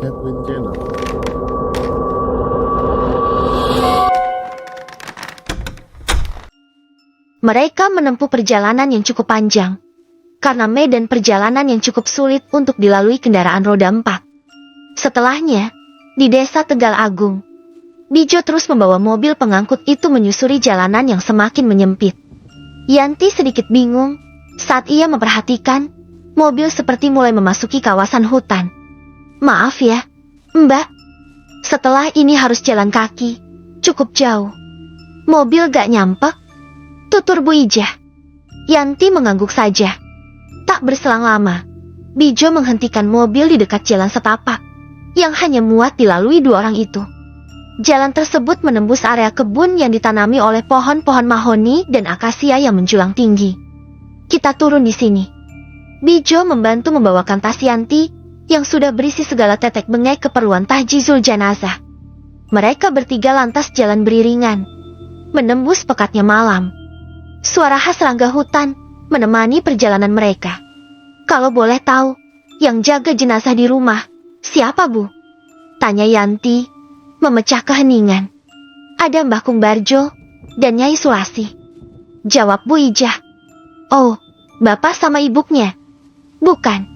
Edwin Channel. Mereka menempuh perjalanan yang cukup panjang, karena medan perjalanan yang cukup sulit untuk dilalui kendaraan roda 4. Setelahnya, di desa Tegal Agung, Bijo terus membawa mobil pengangkut itu menyusuri jalanan yang semakin menyempit. Yanti sedikit bingung saat ia memperhatikan mobil seperti mulai memasuki kawasan hutan. Maaf ya, Mbak. Setelah ini harus jalan kaki, cukup jauh. Mobil gak nyampe? Tutur Bu Ijah. Yanti mengangguk saja. Tak berselang lama, Bijo menghentikan mobil di dekat jalan setapak, yang hanya muat dilalui 2 orang itu. Jalan tersebut menembus area kebun yang ditanami oleh pohon-pohon mahoni dan akasia yang menjulang tinggi. Kita turun di sini. Bijo membantu membawakan tas Yanti, yang sudah berisi segala tetek bengek keperluan tahjizul janazah. Mereka bertiga lantas jalan beriringan, menembus pekatnya malam. Suara khas serangga hutan menemani perjalanan mereka. Kalau boleh tahu, yang jaga jenazah di rumah, siapa Bu? Tanya Yanti, memecah keheningan. Ada Mbah Kung Barjo dan Nyai Sulasi. Jawab Bu Ijah. Oh, bapak sama ibunya? Bukan.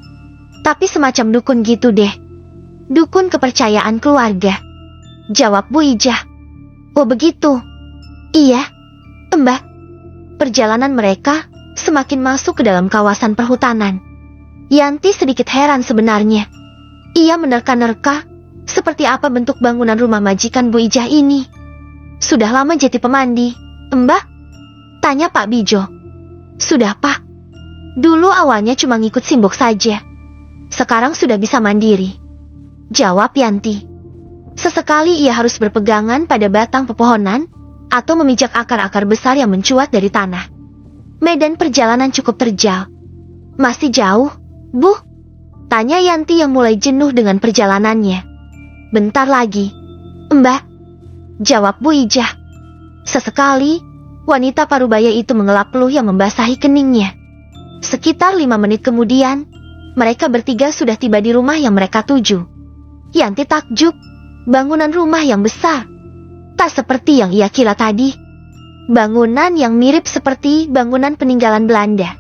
Tapi semacam dukun gitu deh. Dukun kepercayaan keluarga. Jawab Bu Ijah. Oh begitu. Iya, Mbah. Perjalanan mereka semakin masuk ke dalam kawasan perhutanan. Yanti sedikit heran sebenarnya. Ia menerka-nerka seperti apa bentuk bangunan rumah majikan Bu Ijah ini. Sudah lama jadi pemandi, Mbah? Tanya Pak Bijo. Sudah Pak. Dulu awalnya cuma ngikut simbok saja. Sekarang sudah bisa mandiri. Jawab Yanti. Sesekali ia harus berpegangan pada batang pepohonan atau memijak akar-akar besar yang mencuat dari tanah. Medan perjalanan cukup terjal. Masih jauh, Bu? Tanya Yanti yang mulai jenuh dengan perjalanannya. Bentar lagi, Mbak. Jawab Bu Ijah. Sesekali, wanita parubaya itu mengelap peluh yang membasahi keningnya. Sekitar 5 menit kemudian, mereka bertiga sudah tiba di rumah yang mereka tuju. Yanti takjub, bangunan rumah yang besar. Tak seperti yang ia kira tadi. Bangunan yang mirip seperti bangunan peninggalan Belanda.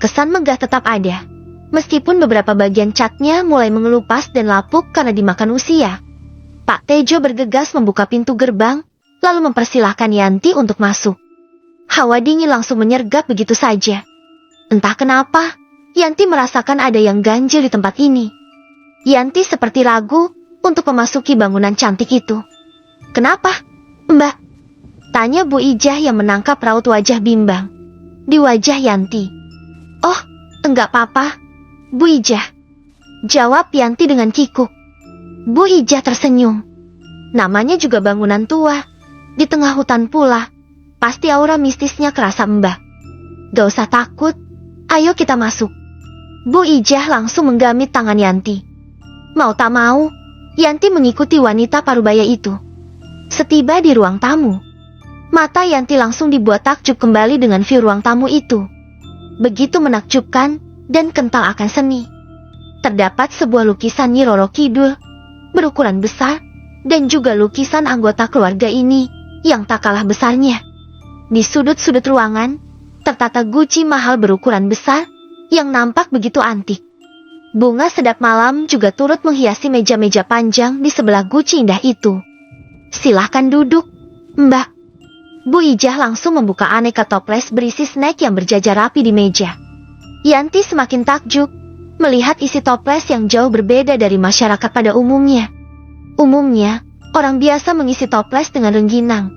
Kesan megah tetap ada, meskipun beberapa bagian catnya mulai mengelupas dan lapuk karena dimakan usia. Pak Tejo bergegas membuka pintu gerbang, lalu mempersilahkan Yanti untuk masuk. Hawa dingin langsung menyergap begitu saja. Entah kenapa, Yanti merasakan ada yang ganjil di tempat ini. Yanti seperti ragu untuk memasuki bangunan cantik itu. Kenapa, Mbak? Tanya Bu Ijah yang menangkap raut wajah bimbang di wajah Yanti. Oh, enggak apa-apa, Bu Ijah. Jawab Yanti dengan kikuk. Bu Ijah tersenyum. Namanya juga bangunan tua, di tengah hutan pula. Pasti aura mistisnya kerasa Mbak. Gak usah takut, ayo kita masuk. Bu Ijah langsung menggamit tangan Yanti. Mau tak mau, Yanti mengikuti wanita parubaya itu. Setiba di ruang tamu, mata Yanti langsung dibuat takjub kembali dengan view ruang tamu itu. Begitu menakjubkan dan kental akan seni. Terdapat sebuah lukisan Nyi Roro Kidul, berukuran besar, dan juga lukisan anggota keluarga ini, yang tak kalah besarnya. Di sudut-sudut ruangan, tertata guci mahal berukuran besar, yang nampak begitu antik. Bunga sedap malam juga turut menghiasi meja-meja panjang di sebelah guci indah itu. Silahkan duduk, Mbak. Bu Ijah langsung membuka aneka toples berisi snack yang berjajar rapi di meja. Yanti semakin takjub melihat isi toples yang jauh berbeda dari masyarakat pada umumnya. Umumnya, orang biasa mengisi toples dengan rengginang,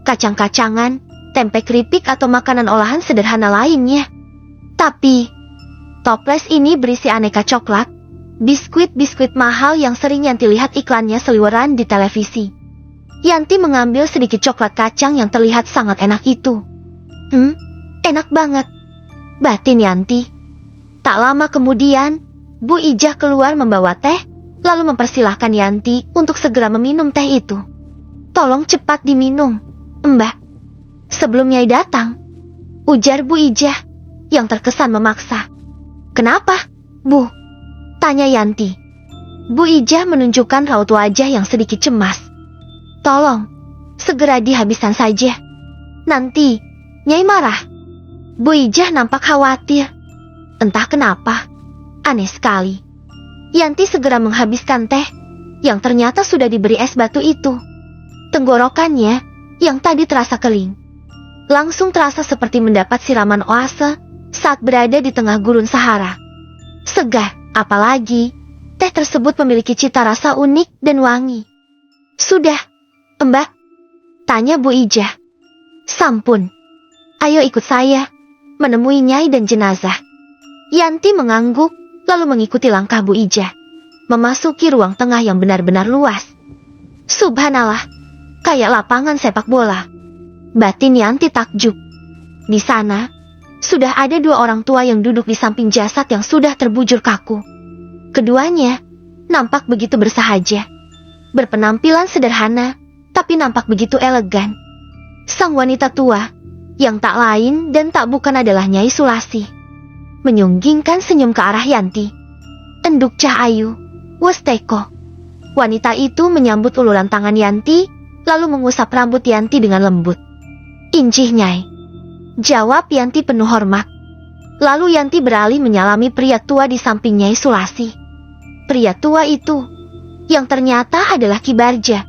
kacang-kacangan, tempe keripik atau makanan olahan sederhana lainnya. Tapi, toples ini berisi aneka coklat, biskuit-biskuit mahal yang sering Yanti lihat iklannya seliweran di televisi. Yanti mengambil sedikit coklat kacang yang terlihat sangat enak itu. Enak banget, batin Yanti. Tak lama kemudian, Bu Ijah keluar membawa teh, lalu mempersilahkan Yanti untuk segera meminum teh itu. Tolong cepat diminum, Mbak. Sebelum Nyai datang, ujar Bu Ijah, yang terkesan memaksa. Kenapa, Bu? Tanya Yanti. Bu Ijah menunjukkan raut wajah yang sedikit cemas. Tolong, segera dihabiskan saja. Nanti, Nyai marah. Bu Ijah nampak khawatir. Entah kenapa, aneh sekali. Yanti segera menghabiskan teh, yang ternyata sudah diberi es batu itu. Tenggorokannya, yang tadi terasa kering, langsung terasa seperti mendapat siraman oase saat berada di tengah gurun Sahara. Segar, apalagi, teh tersebut memiliki cita rasa unik dan wangi. Sudah, Mbak? Tanya Bu Ijah. Sampun. Ayo ikut saya, menemui Nyai dan jenazah. Yanti mengangguk, lalu mengikuti langkah Bu Ijah, memasuki ruang tengah yang benar-benar luas. Subhanallah, kayak lapangan sepak bola. Batin Yanti takjub. Di sana, sudah ada 2 orang tua yang duduk di samping jasad yang sudah terbujur kaku. Keduanya nampak begitu bersahaja, berpenampilan sederhana, tapi nampak begitu elegan. Sang wanita tua, yang tak lain dan tak bukan adalah Nyai Sulasi, menyunggingkan senyum ke arah Yanti. Enduk Cahayu, Westeko. Wanita itu menyambut uluran tangan Yanti, lalu mengusap rambut Yanti dengan lembut. Injih Nyai, jawab Yanti penuh hormat. Lalu Yanti beralih menyalami pria tua di samping Nyai Sulasi. Pria tua itu, yang ternyata adalah Ki Barja,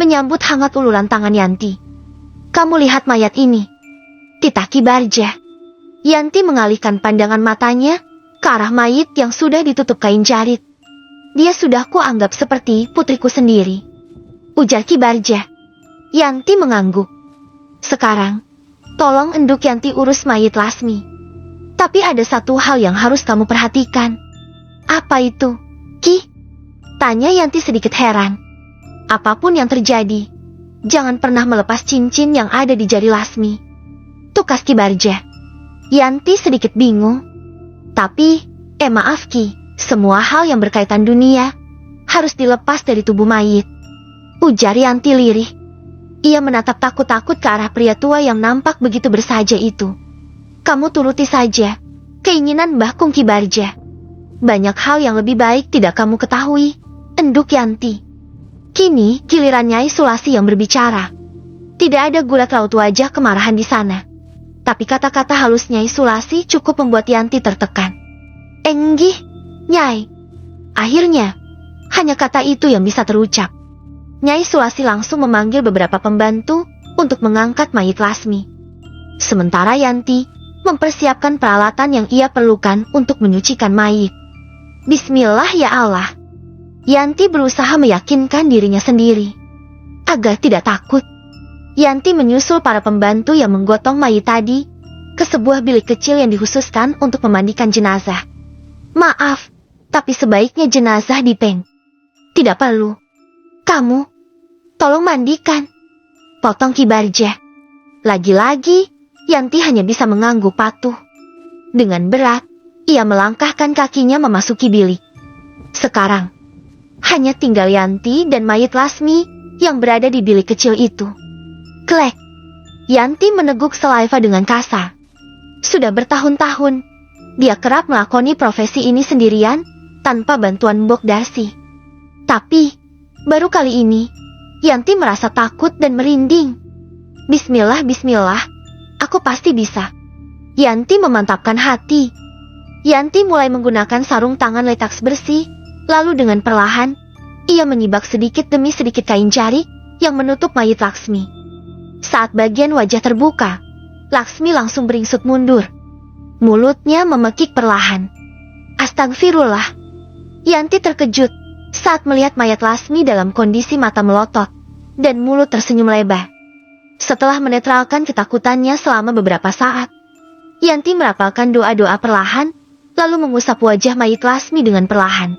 menyambut hangat uluran tangan Yanti. Kamu lihat mayat ini, titah Ki Barja. Yanti mengalihkan pandangan matanya ke arah mayit yang sudah ditutup kain jarit. Dia sudah kuanggap seperti putriku sendiri, ujar Ki Barja. Yanti mengangguk. Sekarang, tolong enduk Yanti urus mayit Lasmi. Tapi ada satu hal yang harus kamu perhatikan. Apa itu, Ki? Tanya Yanti sedikit heran. Apapun yang terjadi, jangan pernah melepas cincin yang ada di jari Lasmi, tukas Ki Barja. Yanti sedikit bingung. Tapi, maaf Ki, semua hal yang berkaitan dunia harus dilepas dari tubuh mayit, ujar Yanti lirih. Ia menatap takut-takut ke arah pria tua yang nampak begitu bersahaja itu. Kamu turuti saja keinginan Mbah Kung Ki Barja. Banyak hal yang lebih baik tidak kamu ketahui, enduk Yanti. Kini giliran Nyai Sulasi yang berbicara. Tidak ada gulat raut wajah kemarahan di sana. Tapi kata-kata halus Nyai Sulasi cukup membuat Yanti tertekan. Enggih, Nyai. Akhirnya, hanya kata itu yang bisa terucap. Nyai Sulasi langsung memanggil beberapa pembantu untuk mengangkat mayit Lasmi. Sementara Yanti mempersiapkan peralatan yang ia perlukan untuk menyucikan mayit. Bismillah ya Allah. Yanti berusaha meyakinkan dirinya sendiri agar tidak takut. Yanti menyusul para pembantu yang menggotong mayit tadi ke sebuah bilik kecil yang dikhususkan untuk memandikan jenazah. Maaf, tapi sebaiknya jenazah dipeng. Tidak perlu. Kamu, tolong mandikan, potong Ki Barja. Lagi-lagi, Yanti hanya bisa mengangguk patuh. Dengan berat, ia melangkahkan kakinya memasuki bilik. Sekarang, hanya tinggal Yanti dan mayit Lasmi yang berada di bilik kecil itu. Klek. Yanti meneguk saliva dengan kasar. Sudah bertahun-tahun, dia kerap melakoni profesi ini sendirian, tanpa bantuan Mbok Darsi. Tapi, baru kali ini, Yanti merasa takut dan merinding. Bismillah, bismillah, aku pasti bisa. Yanti memantapkan hati. Yanti mulai menggunakan sarung tangan latex bersih, lalu dengan perlahan, ia menyibak sedikit demi sedikit kain jarik yang menutup mayit Laksmi. Saat bagian wajah terbuka, Laksmi langsung beringsut mundur. Mulutnya memekik perlahan. Astagfirullah. Yanti terkejut saat melihat mayat Lasmi dalam kondisi mata melotot dan mulut tersenyum lebar. Setelah menetralkan ketakutannya selama beberapa saat, Yanti merapalkan doa-doa perlahan, lalu mengusap wajah mayit Lasmi dengan perlahan.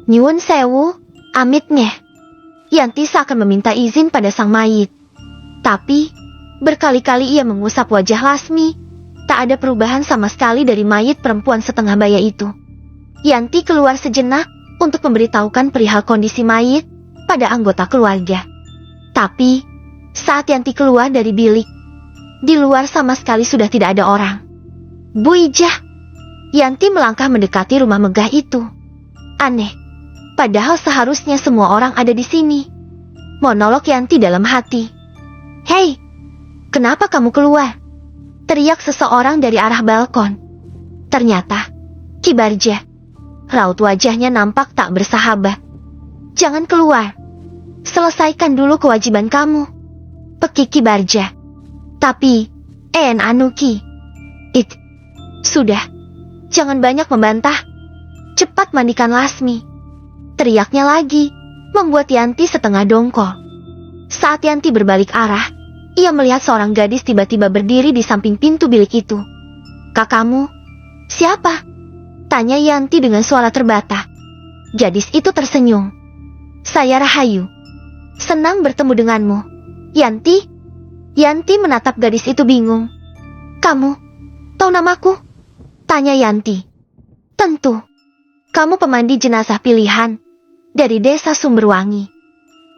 Nyuwun sewu, amitnya. Yanti seakan meminta izin pada sang mayit. Tapi, berkali-kali ia mengusap wajah Lasmi, tak ada perubahan sama sekali dari mayit perempuan setengah baya itu. Yanti keluar sejenak untuk memberitahukan perihal kondisi mayit pada anggota keluarga. Tapi, saat Yanti keluar dari bilik, di luar sama sekali sudah tidak ada orang. Bu Ijah. Yanti melangkah mendekati rumah megah itu. Aneh, Padahal seharusnya semua orang ada di sini. Monolog Yanti dalam hati. Hei, kenapa kamu keluar? Teriak seseorang dari arah balkon. Ternyata, Ki Barja. Raut wajahnya nampak tak bersahabat. Jangan keluar. Selesaikan dulu kewajiban kamu. Pekik Ki Barja. Tapi, Anuki. Sudah. Jangan banyak membantah. Cepat mandikan Lasmi. Teriaknya lagi, membuat Yanti setengah dongkol. Saat Yanti berbalik arah, ia melihat seorang gadis tiba-tiba berdiri di samping pintu bilik itu. Kakakmu? Siapa? Tanya Yanti dengan suara terbata. Gadis itu tersenyum. Saya Rahayu. Senang bertemu denganmu. Yanti? Yanti menatap gadis itu bingung. Kamu tahu namaku? Tanya Yanti. Tentu. Kamu pemandi jenazah pilihan dari desa Sumberwangi.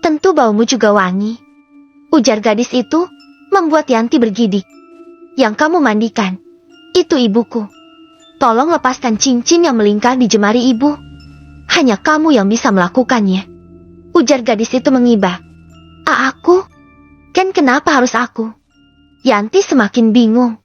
Tentu baumu juga wangi. Ujar gadis itu, membuat Yanti bergidik. Yang kamu mandikan, itu ibuku. Tolong lepaskan cincin yang melingkar di jemari ibu. Hanya kamu yang bisa melakukannya. Ujar gadis itu mengibah. Aku? Ken, kenapa harus aku? Yanti semakin bingung.